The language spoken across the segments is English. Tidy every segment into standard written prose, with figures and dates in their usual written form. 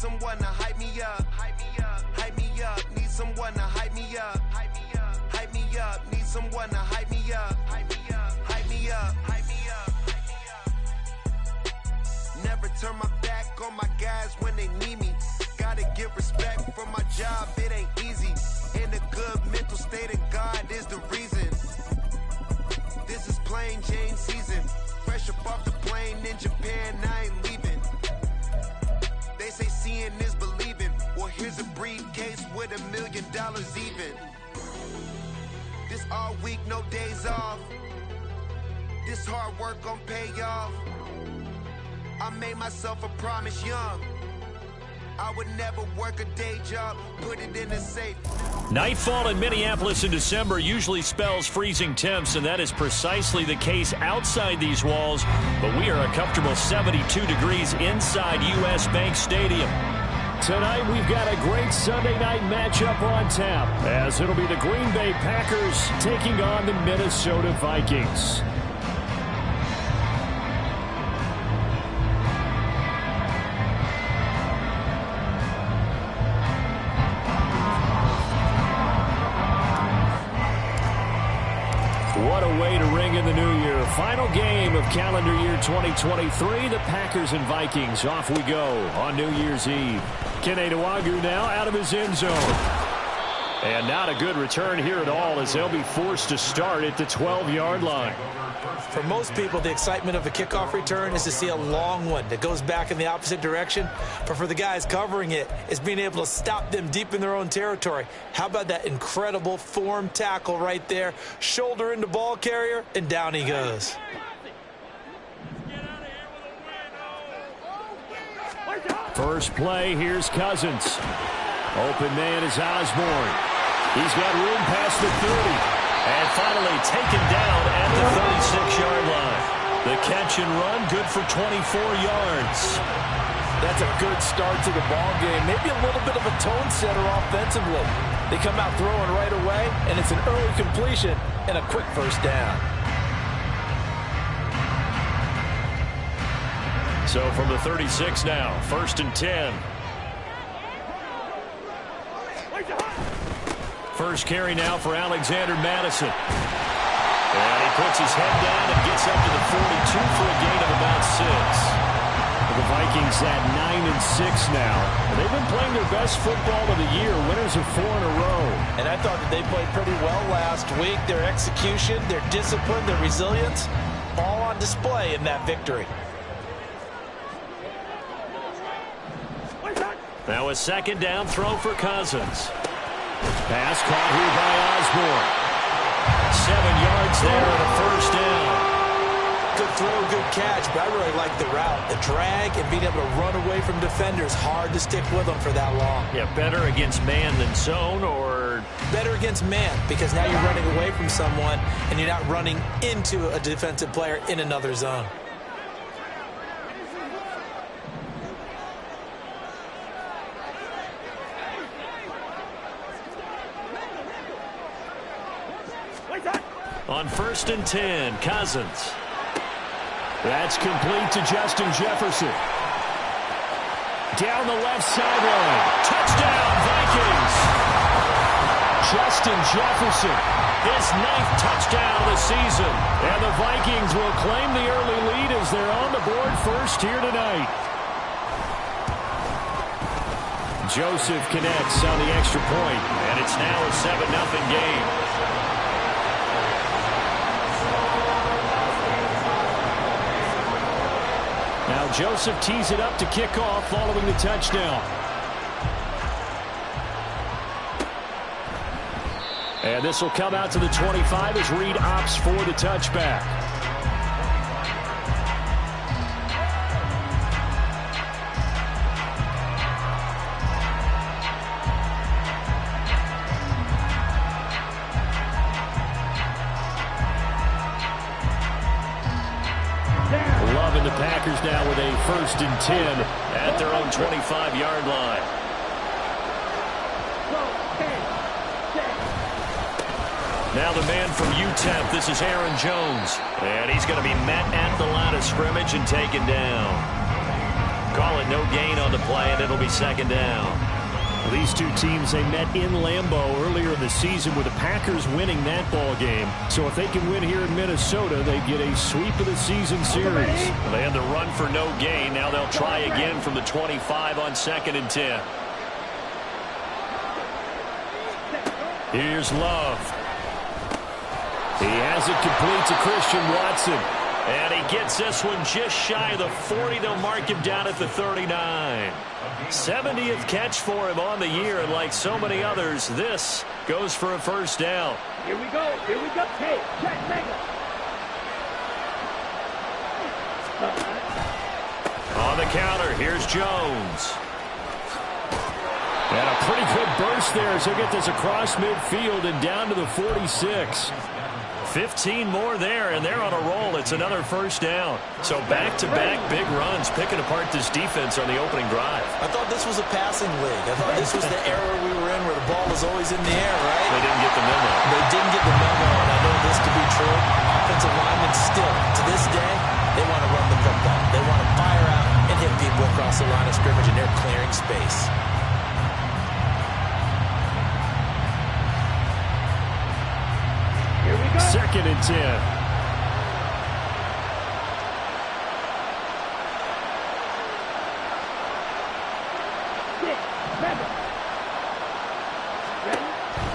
someone to hype me up. Hype me up. Hype me up. Need someone to hype me up. Hype me up. Hype me up. Need someone to hype me up. Hype me up. Hype me up. Hype me up. Hype me up. Never turn my back on my guys when they need me. Gotta give respect for my job, it ain't easy. In a good mental state, and God is the reason. This is plain Jane season. Fresh up off the plane in Japan, I ain't leaving. They say seeing is believing. Well, here's a briefcase with $1 million even. This all week, no days off. This hard work gon' pay off. I made myself a promise young. I would never work a day job, put it in a safe. Nightfall in Minneapolis in December usually spells freezing temps, and that is precisely the case outside these walls. But we are a comfortable 72 degrees inside U.S. Bank Stadium. Tonight we've got a great Sunday night matchup on tap, as it'll be the Green Bay Packers taking on the Minnesota Vikings. What a way to ring in the new year. Final game of calendar year 2023. The Packers and Vikings. Off we go on New Year's Eve. Kene Nwangwu now out of his end zone. And not a good return here at all, as they'll be forced to start at the 12-yard line. For most people, the excitement of a kickoff return is to see a long one that goes back in the opposite direction. But for the guys covering it, it's being able to stop them deep in their own territory. How about that incredible form tackle right there? Shoulder into ball carrier, and down he goes. First play, here's Cousins. Open man is Osborne. He's got room past the 30. And finally taken down at the 36-yard line. The catch and run, good for 24 yards. That's a good start to the ball game. Maybe a little bit of a tone setter offensively. They come out throwing right away, and it's an early completion and a quick first down. So from the 36 now, 1st and 10. First carry now for Alexander Madison. And he puts his head down and gets up to the 42 for a gain of about 6. The Vikings at 9-6 now. They've been playing their best football of the year. Winners of 4 in a row. And I thought that they played pretty well last week. Their execution, their discipline, their resilience, all on display in that victory. Now a second down throw for Cousins. Pass caught here by Osborne. 7 yards there and a first down. Good throw, good catch, but I really like the route. The drag and being able to run away from defenders. Hard to stick with them for that long. Yeah, better against man than zone, or? Better against man, because now you're running away from someone and you're not running into a defensive player in another zone. On 1st and 10, Cousins. That's complete to Justin Jefferson. Down the left sideline. Touchdown, Vikings. Justin Jefferson. His 9th touchdown of the season. And the Vikings will claim the early lead as they're on the board first here tonight. Joseph connects on the extra point. And it's now a 7-0 game. Now Joseph tees it up to kick off following the touchdown. And this will come out to the 25 as Reed opts for the touchback. Loving the Packers now with a 1st and 10 at their own 25-yard line. Now the man from UTEP, this is Aaron Jones. And he's going to be met at the line of scrimmage and taken down. Call it no gain on the play, and it'll be second down. These two teams, they met in Lambeau earlier in the season with the Packers winning that ball game. So if they can win here in Minnesota, they get a sweep of the season series. They had to run for no gain. Now they'll try again from the 25 on 2nd and 10. Here's Love. He has it complete to Christian Watson. And he gets this one just shy of the 40. They'll mark him down at the 39. 70th catch for him on the year, and like so many others, this goes for a first down. Here we go. Here we go. Hey, check, mega. On the counter, here's Jones. And a pretty good burst there as he'll get this across midfield and down to the 46. 15 more there, and they're on a roll. It's another first down. So back-to-back big runs, picking apart this defense on the opening drive. I thought this was a passing league. I thought this was the era we were in where the ball was always in the air, right? They didn't get the memo. They didn't get the memo, and I know this to be true. Offensive linemen still, to this day, they want to run the football. They want to fire out and hit people across the line of scrimmage, and they're clearing space. Here we go. 2nd and 10.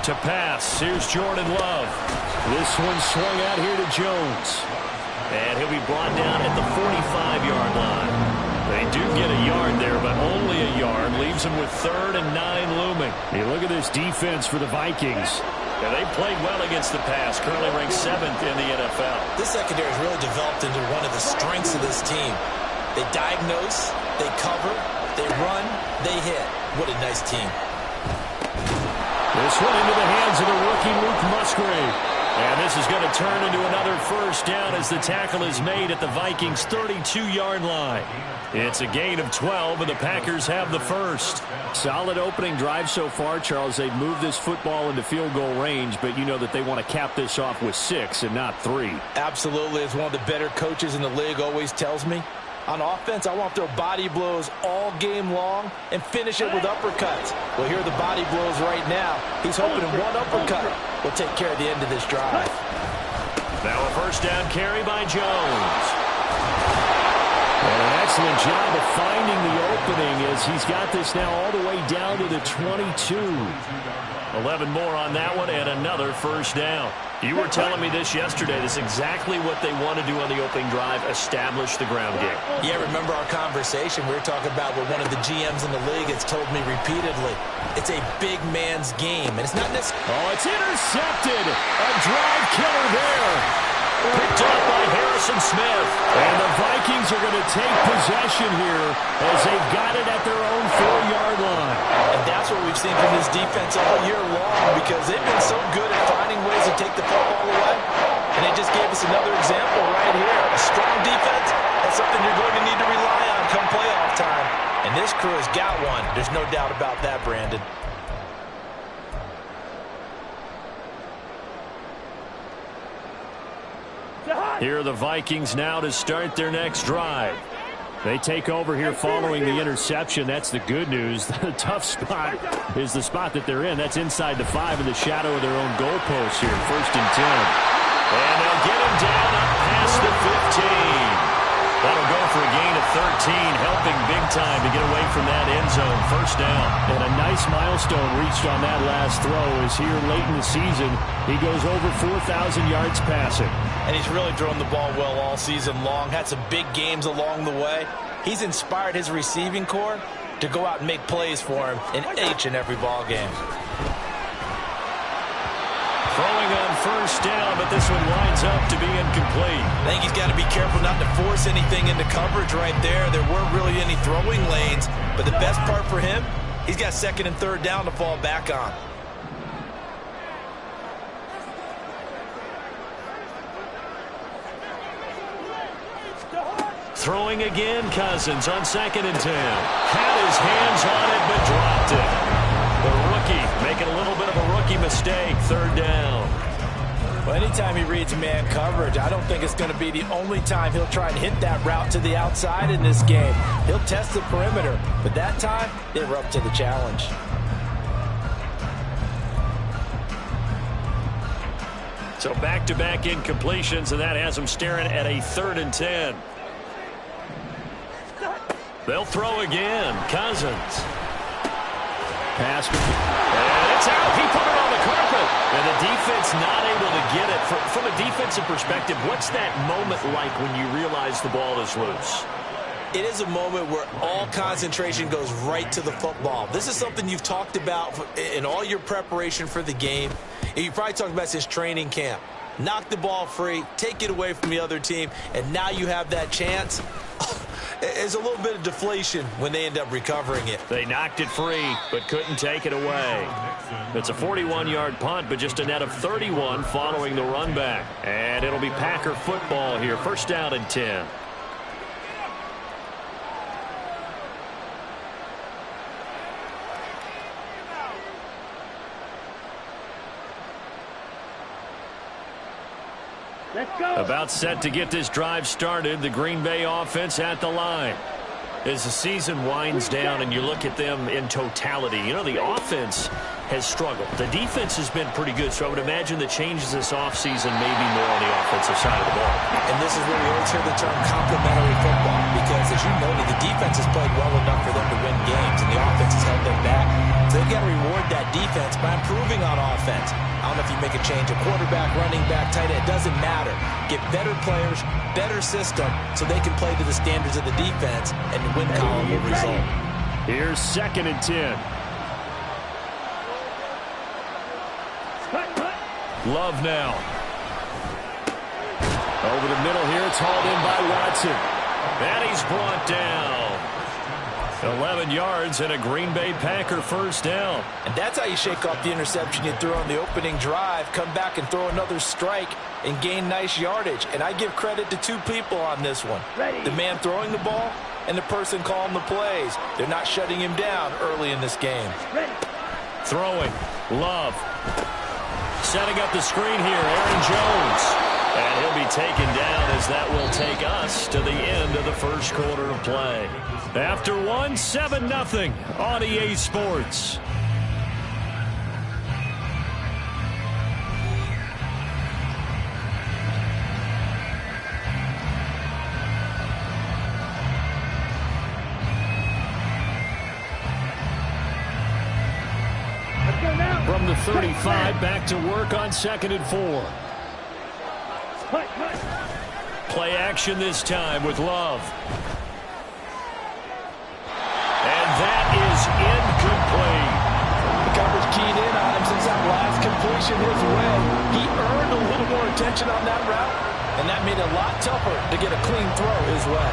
To pass, here's Jordan Love. This one swung out here to Jones. And he'll be brought down at the 45-yard line. They do get a yard there, but only a yard. Leaves them with 3rd and 9 looming. Hey, look at this defense for the Vikings. Yeah, they played well against the pass, currently ranked 7th in the NFL. This secondary has really developed into one of the strengths of this team. They diagnose, they cover, they run, they hit. What a nice team. This one into the hands of the rookie Luke Musgrave. And this is going to turn into another first down as the tackle is made at the Vikings' 32-yard line. It's a gain of 12, and the Packers have the first. Solid opening drive so far, Charles. They've moved this football into field goal range, but you know that they want to cap this off with 6 and not 3. Absolutely. As one of the better coaches in the league always tells me, on offense, I want to throw body blows all game long and finish it with uppercuts. Well, here are the body blows right now. He's hoping one uppercut will take care of the end of this drive. Now a first down carry by Jones. And an excellent job of finding the opening as he's got this now all the way down to the 22. 11 more on that one and another first down. You were telling me this yesterday. This is exactly what they want to do on the opening drive, establish the ground game. Yeah, remember our conversation? We were talking about what one of the GMs in the league has told me repeatedly. It's a big man's game, and it's not necessarily... Oh, it's intercepted. A drive killer there. Picked up by Harrison Smith. And the Vikings are going to take possession here as they've got it at their own 4-yard line. And that's what we've seen from this defense all year long, because they've been so good at finding ways to take the football away. And they just gave us another example right here. A strong defense, that's something you're going to need to rely on come playoff time. And this crew has got one. There's no doubt about that, Brandon. Here are the Vikings now to start their next drive. They take over here following the interception. That's the good news. The tough spot is the spot that they're in. That's inside the 5 in the shadow of their own goalpost here. 1st and 10. And they'll get him down up past the 15. That'll go for a gain of 13, helping big time to get away from that end zone. First down. And a nice milestone reached on that last throw as here late in the season, he goes over 4,000 yards passing. And he's really thrown the ball well all season long. Had some big games along the way. He's inspired his receiving corps to go out and make plays for him in each and every ball game. Throwing on first down, but this one winds up to be incomplete. I think he's got to be careful not to force anything into coverage right there. There weren't really any throwing lanes, but the best part for him, he's got 2nd and 3rd down to fall back on. Throwing again, Cousins on 2nd and 10. Had his hands on it, but dropped it. The rookie making a little bit of a rookie mistake. 3rd down. Well, anytime he reads man coverage, I don't think it's going to be the only time he'll try and hit that route to the outside in this game. He'll test the perimeter, but that time, they were up to the challenge. So back-to-back incompletions, and that has them staring at a 3rd and 10. They'll throw again. Cousins. Pass. And it's out. He put it on the carpet. And the defense not able to get it. From a defensive perspective, what's that moment like when you realize the ball is loose? It is a moment where all concentration goes right to the football. This is something you've talked about in all your preparation for the game. And you probably talked about since training camp. Knock the ball free, take it away from the other team, and now you have that chance. It's a little bit of deflation when they end up recovering it. They knocked it free, but couldn't take it away. It's a 41-yard punt, but just a net of 31 following the run back. And it'll be Packer football here. 1st down and 10. Let's go. About set to get this drive started. The Green Bay offense at the line. As the season winds down and you look at them in totality, you know, the offense has struggled. The defense has been pretty good, so I would imagine the changes this offseason may be more on the offensive side of the ball. And this is where you always hear the term complementary football, because as you noted, the defense has played well enough for them to win games, and the offense has held them back. So they've got to reward that defense by improving on offense. I don't know if you make a change, a quarterback, running back, tight end, it doesn't matter. Get better players, better system, so they can play to the standards of the defense, and the win column will result. Here's 2nd and 10. Love now. Over the middle here, it's hauled in by Watson. And he's brought down. 11 yards and a Green Bay Packer 1st down. And that's how you shake off the interception you threw on the opening drive, come back and throw another strike and gain nice yardage. And I give credit to 2 people on this one. The man throwing the ball and the person calling the plays. They're not shutting him down early in this game. Throwing. Love. Setting up the screen here, Aaron Jones. And he'll be taken down as that will take us to the end of the 1st quarter of play. After 1, 7-0 on EA Sports. From the 35, back to work on 2nd and 4. Play action this time with Love. And that is incomplete. The coverage keyed in on him since that last completion his way. He earned a little more attention on that route, and that made it a lot tougher to get a clean throw his way.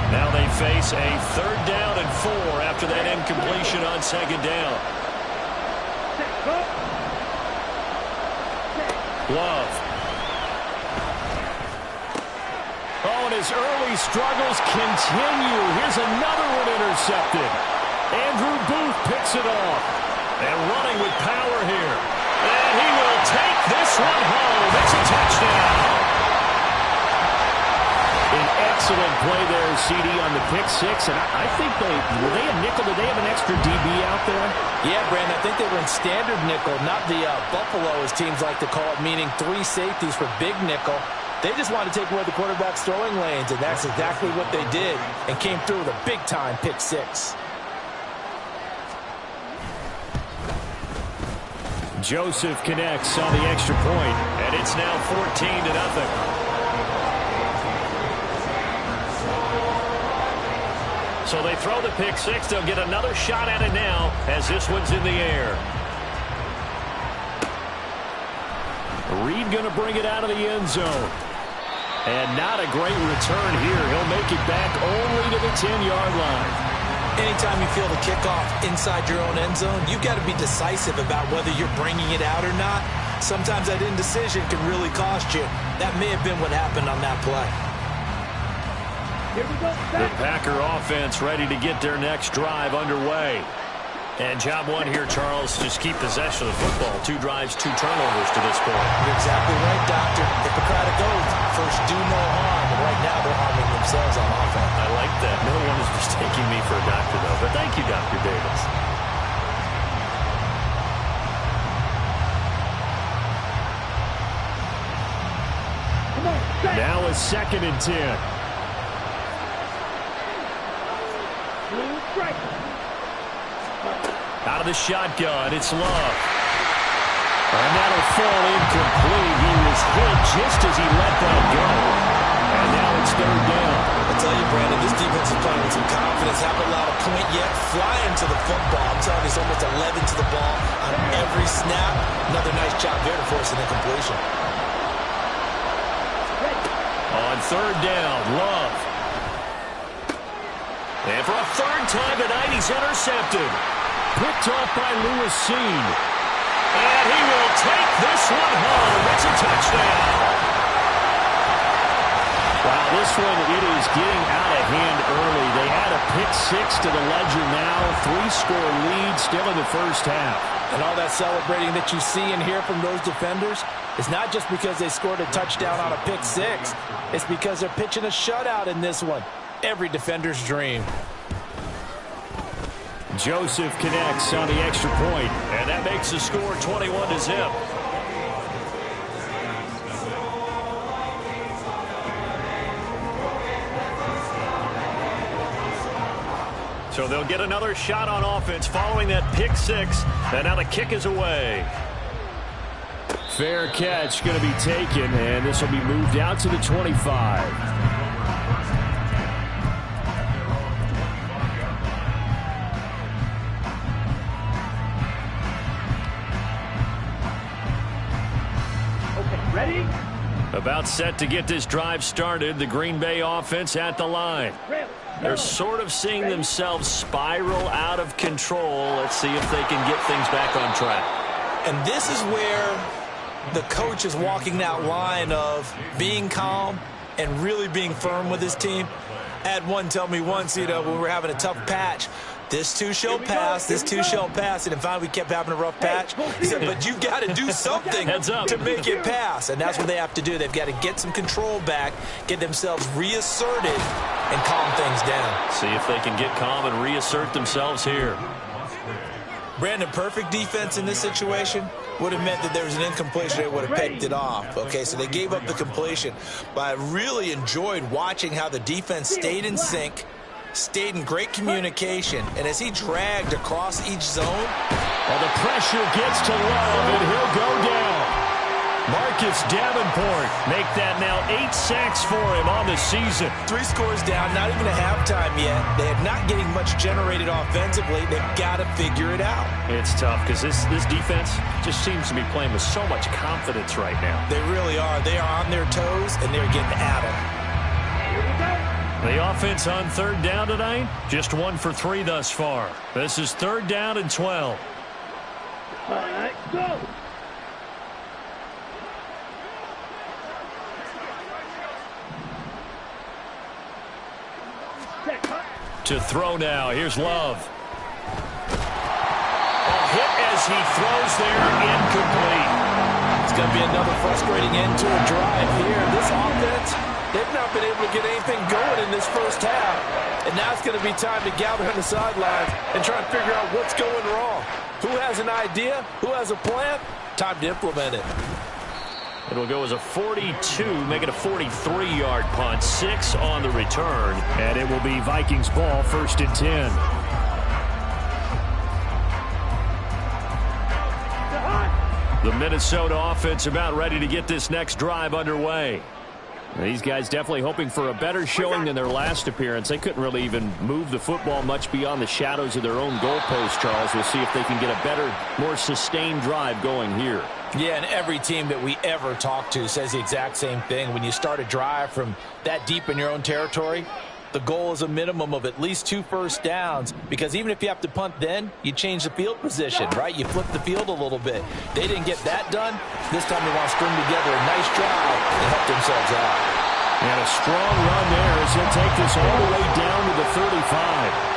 Now they face a 3rd down and 4 after that incompletion on 2nd down. Love. Oh, and his early struggles continue. Here's another one intercepted. Andrew Booth picks it off. And running with power here. And he will take this one home. It's a touchdown. An excellent play there, CD, on the pick 6. And I think were they a nickel? Did they have an extra DB out there? Yeah, Brandon, I think they were in standard nickel, not the Buffalo, as teams like to call it, meaning 3 safeties for big nickel. They just wanted to take away the quarterback's throwing lanes, and that's exactly what they did, and came through with a big-time pick 6. Joseph connects on the extra point, and it's now 14-0. So they throw the pick 6. They'll get another shot at it now as this one's in the air. Reed going to bring it out of the end zone. And not a great return here. He'll make it back only to the 10-yard line. Anytime you feel the kickoff inside your own end zone, you've got to be decisive about whether you're bringing it out or not. sometimes that indecision can really cost you. That may have been what happened on that play. Here we go. The Packer offense ready to get their next drive underway. And job one here, Charles, just keep possession of the football. 2 drives, 2 turnovers to this point. You're exactly right, Doctor. Hippocratic oath. First, do no harm. And right now, they're harming themselves on offense. I like that. No one is mistaking me for a doctor, though. But thank you, Dr. Davis. Now a 2nd and 10. Out of the shotgun, it's Love. And that'll fall incomplete. He was hit just as he let that go. And now it's 3rd down. I tell you, Brandon, this defense is playing with some confidence. Haven't allowed a point yet. Flying to the football. I'm telling you, it's almost 11 to the ball on every snap. Another nice job there to force an incompletion. On 3rd down, Love. And for a 3rd time tonight, he's intercepted. Picked off by Lewis Seen. And he will take this one home. It's a touchdown. Wow, this one, it is getting out of hand early. They add a pick 6 to the ledger now. 3-score lead still in the first half. And all that celebrating that you see and hear from those defenders is not just because they scored a touchdown on a pick 6. It's because they're pitching a shutout in this one. Every defender's dream. Joseph connects on the extra point. And that makes the score 21-0. So they'll get another shot on offense following that pick 6. And now the kick is away. Fair catch going to be taken, and this will be moved out to the 25. Ready? About set to get this drive started. The Green Bay offense at the line. They're sort of seeing themselves spiral out of control. Let's see if they can get things back on track. And this is where the coach is walking that line of being calm and really being firm with his team. I had one tell me once, when we were having a tough patch, this too shall pass, this too shall pass. And finally we kept having a rough patch. He said, but you've got to do something to make it pass. And that's what they have to do. They've got to get some control back, get themselves reasserted, and calm things down. See if they can get calm and reassert themselves here. Brandon, perfect defense in this situation would have meant that there was an incompletion. They would have picked it off. Okay, so they gave up the completion. But I really enjoyed watching how the defense stayed in sync, stayed in great communication, and as he dragged across each zone. Well, the pressure gets to Love, and he'll go down. Marcus Davenport make that now 8 sacks for him on the season. 3 scores down, not even a halftime yet. They are not getting much generated offensively. They've got to figure it out. It's tough because this defense just seems to be playing with so much confidence right now. They really are. They are on their toes, and they're getting at them. The offense on 3rd down tonight, just 1 for 3 thus far. This is 3rd down and 12. All right, go. To throw now, here's Love. A hit as he throws there, incomplete. It's going to be another frustrating end to a drive here. This offense, they've not been able to get anything going in this first half. And now it's going to be time to gather on the sidelines and try and figure out what's going wrong. Who has an idea? Who has a plan? Time to implement it. It'll go as a 42, make it a 43-yard punt, 6 on the return. And it will be Vikings ball, 1st and 10. The Minnesota offense about ready to get this next drive underway. These guys definitely hoping for a better showing than their last appearance. They couldn't really even move the football much beyond the shadows of their own goalpost, Charles. We'll see if they can get a better, more sustained drive going here. Yeah, and every team that we ever talk to says the exact same thing. When you start a drive from that deep in your own territory, the goal is a minimum of at least 2 first downs, because even if you have to punt then, you change the field position, right? You flip the field a little bit. They didn't get that done. This time they want to string together a nice drive and help themselves out. And a strong run there as he'll take this all the way down to the 35.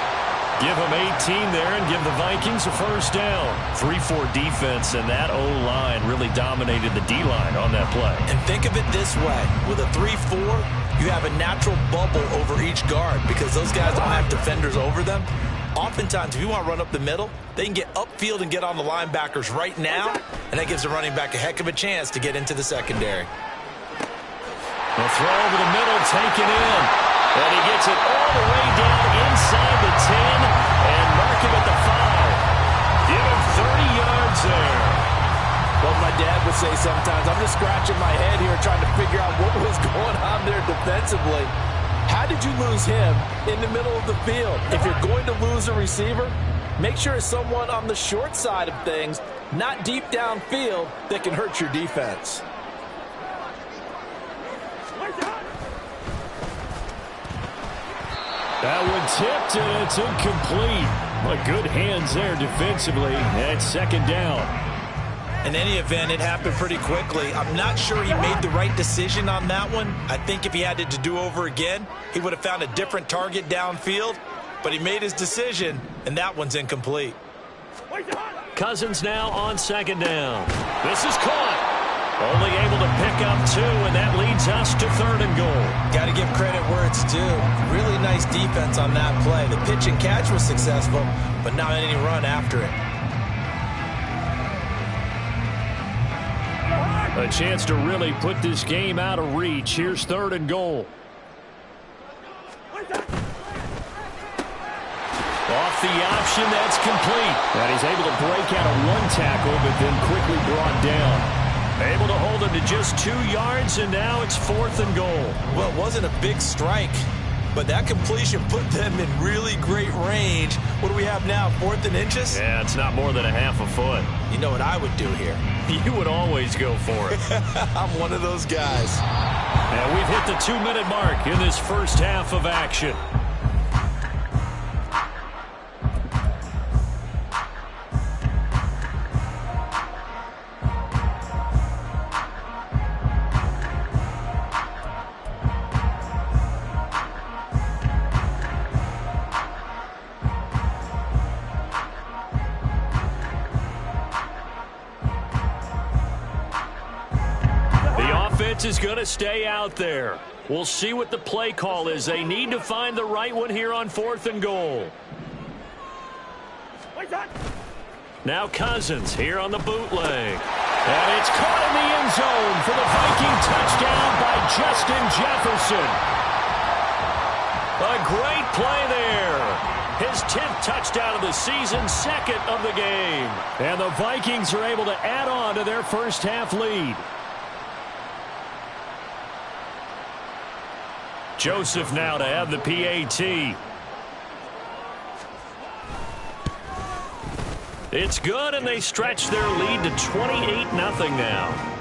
Give them 18 there and give the Vikings a first down. 3-4 defense, and that O-line really dominated the D-line on that play. And think of it this way. With a 3-4, you have a natural bubble over each guard because those guys don't have defenders over them. Oftentimes, if you want to run up the middle, they can get upfield and get on the linebackers right now, and that gives the running back a heck of a chance to get into the secondary. The throw over the middle, taken in. And he gets it all the way down inside the 10 and mark him at the 5. Give him 30 yards there. Well, my dad would say sometimes, I'm just scratching my head here trying to figure out what was going on there defensively. How did you lose him in the middle of the field? If you're going to lose a receiver, make sure it's someone on the short side of things, not deep downfield, that can hurt your defense. That one tipped, and it's incomplete. But good hands there defensively. And second down. In any event, it happened pretty quickly. I'm not sure he made the right decision on that one. I think if he had it to do over again, he would have found a different target downfield. But he made his decision, and that one's incomplete. Cousins now on second down. This is caught. Only able to pick up 2, and that leads us to 3rd and goal. Got to give credit where it's due. Really nice defense on that play. The pitch and catch was successful, but not any run after it. A chance to really put this game out of reach. Here's 3rd and goal. Off the option, that's complete. And he's able to break out a 1 tackle, but then quickly brought down. Able to hold him to just 2 yards, and now it's 4th and goal. Well, it wasn't a big strike, but that completion put them in really great range. What do we have now, 4th and inches? Yeah, it's not more than a half a foot. You know what I would do here? You would always go for it. I'm one of those guys. And we've hit the 2-minute mark in this first half of action. Is going to stay out there. We'll see what the play call is. They need to find the right one here on 4th and goal. Now Cousins here on the bootleg. And it's caught in the end zone for the Viking touchdown by Justin Jefferson. A great play there. His 10th touchdown of the season, 2nd of the game. And the Vikings are able to add on to their first half lead. Joseph now to have the PAT. It's good, and they stretch their lead to 28-0 now.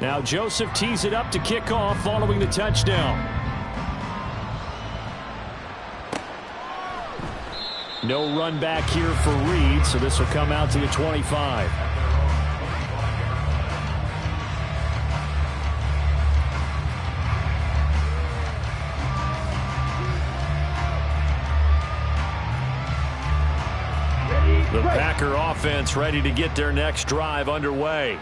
Now Joseph tees it up to kick off following the touchdown. No run back here for Reed, so this will come out to the 25. The Packer offense ready to get their next drive underway.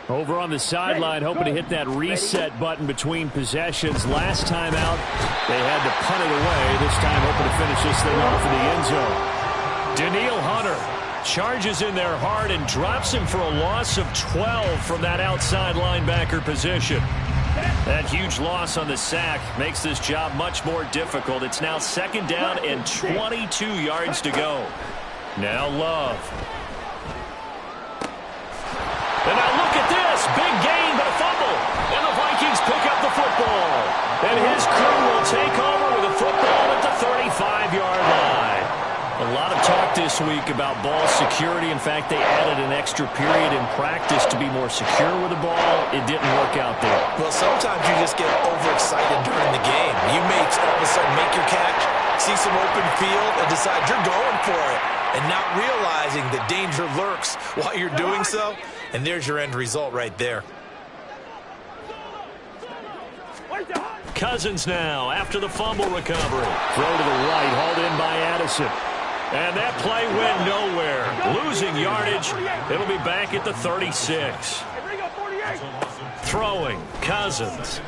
Over on the sideline, hoping to hit that reset button between possessions. Last time out, they had to punt it away. This time, hoping to finish this thing off in the end zone. Daniil Hunter charges in there hard and drops him for a loss of 12 from that outside linebacker position. That huge loss on the sack makes this job much more difficult. It's now 2nd down and 22 yards to go. Now Love. And now look at this. Big gain, but a fumble. last week about ball security. In fact, they added an extra period in practice to be more secure with the ball. It didn't work out there. Well, sometimes you just get overexcited during the game. You may all of a sudden make your catch, see some open field, and decide you're going for it, and not realizing the danger lurks while you're doing so. And there's your end result right there. Cousins now after the fumble recovery. Throw to the right, hauled in by Addison. And that play went nowhere. Losing yardage. It'll be back at the 36. Throwing, Cousins.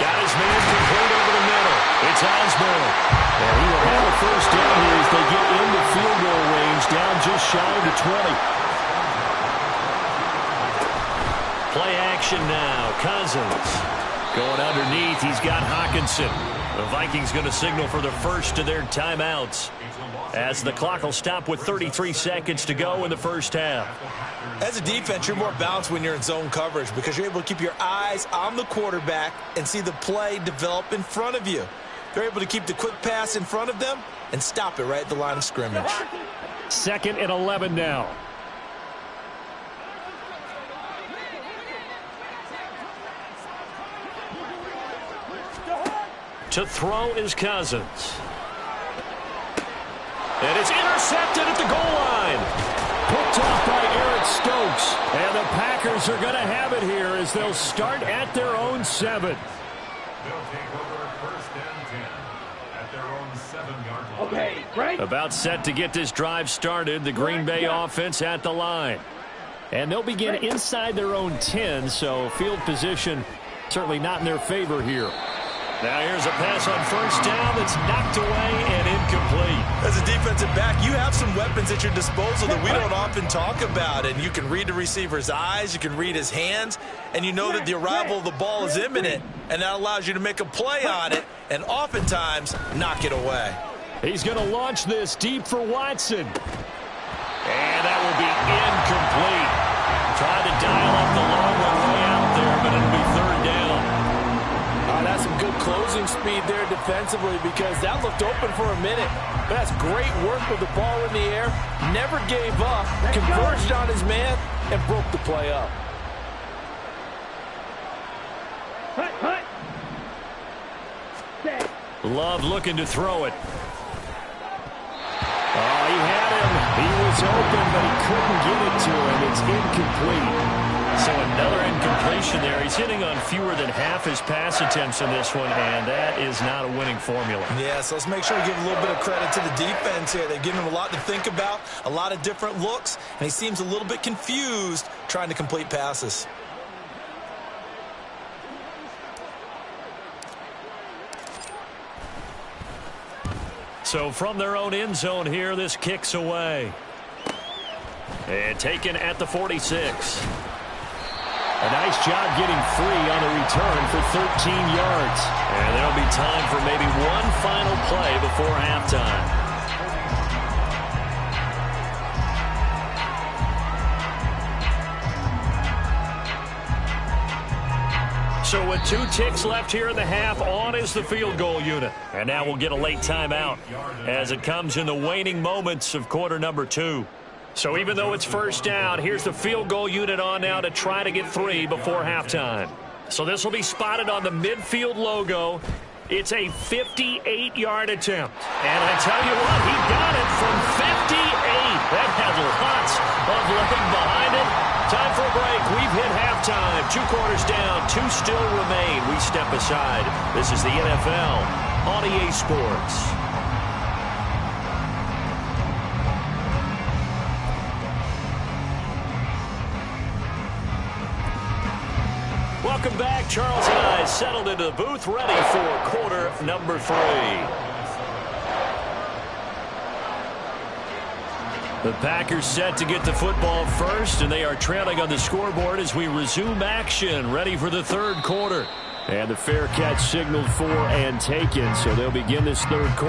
Got his man complete over the middle. It's Osborne. And he will have a first down here as they get into field goal range, down just shy of the 20. Play action now. Cousins going underneath. He's got Hawkinson. The Vikings going to signal for the first of their timeouts as the clock will stop with 33 seconds to go in the first half. As a defense, you're more balanced when you're in zone coverage because you're able to keep your eyes on the quarterback and see the play develop in front of you. They're able to keep the quick pass in front of them and stop it right at the line of scrimmage. 2nd and 11 now. To throw is Cousins. And it's intercepted at the goal line. Picked off by Eric Stokes. And the Packers are going to have it here as they'll start at their own 7. They'll take over 1st and 10 at their own 7-yard line. Okay, break. About set to get this drive started. The Green Bay offense at the line. And they'll begin inside their own 10, so field position certainly not in their favor here. Now here's a pass on first down that's knocked away and incomplete. As a defensive back, you have some weapons at your disposal that we don't often talk about. And you can read the receiver's eyes, you can read his hands, and you know that the arrival of the ball is imminent, and that allows you to make a play on it and oftentimes knock it away. He's going to launch this deep for Watson. And that will be incomplete. Tried to dial up the long one way out there, but it'll be 3rd down. That's some good closing speed there defensively because that looked open for a minute. But that's great work with the ball in the air. Never gave up, converged on his man, and broke the play up. Hut. Love looking to throw it. Oh, he had him. He was open, but he couldn't get it to him. It's incomplete. So another incompletion there. He's hitting on fewer than half his pass attempts in this one, and that is not a winning formula. Yeah, so let's make sure we give a little bit of credit to the defense here. They've given him a lot to think about, a lot of different looks, and he seems a little bit confused trying to complete passes. So from their own end zone here, this kicks away. And taken at the 46. A nice job getting free on the return for 13 yards. And there'll be time for maybe one final play before halftime. So with 2 ticks left here in the half, on is the field goal unit. And now we'll get a late timeout as it comes in the waning moments of quarter number 2. So even though it's first down, here's the field goal unit on now to try to get 3 before halftime. So this will be spotted on the midfield logo. It's a 58-yard attempt. And I tell you what, he got it from 58. That had lots of leg behind it. Time for a break. We've hit halftime. 2 quarters down, 2 still remain. We step aside. This is the NFL on EA Sports. Welcome back. Charles and I settled into the booth, ready for quarter number 3. The Packers set to get the football first, and they are trailing on the scoreboard as we resume action, ready for the 3rd quarter. And the fair catch signaled for and taken, so they'll begin this 3rd quarter.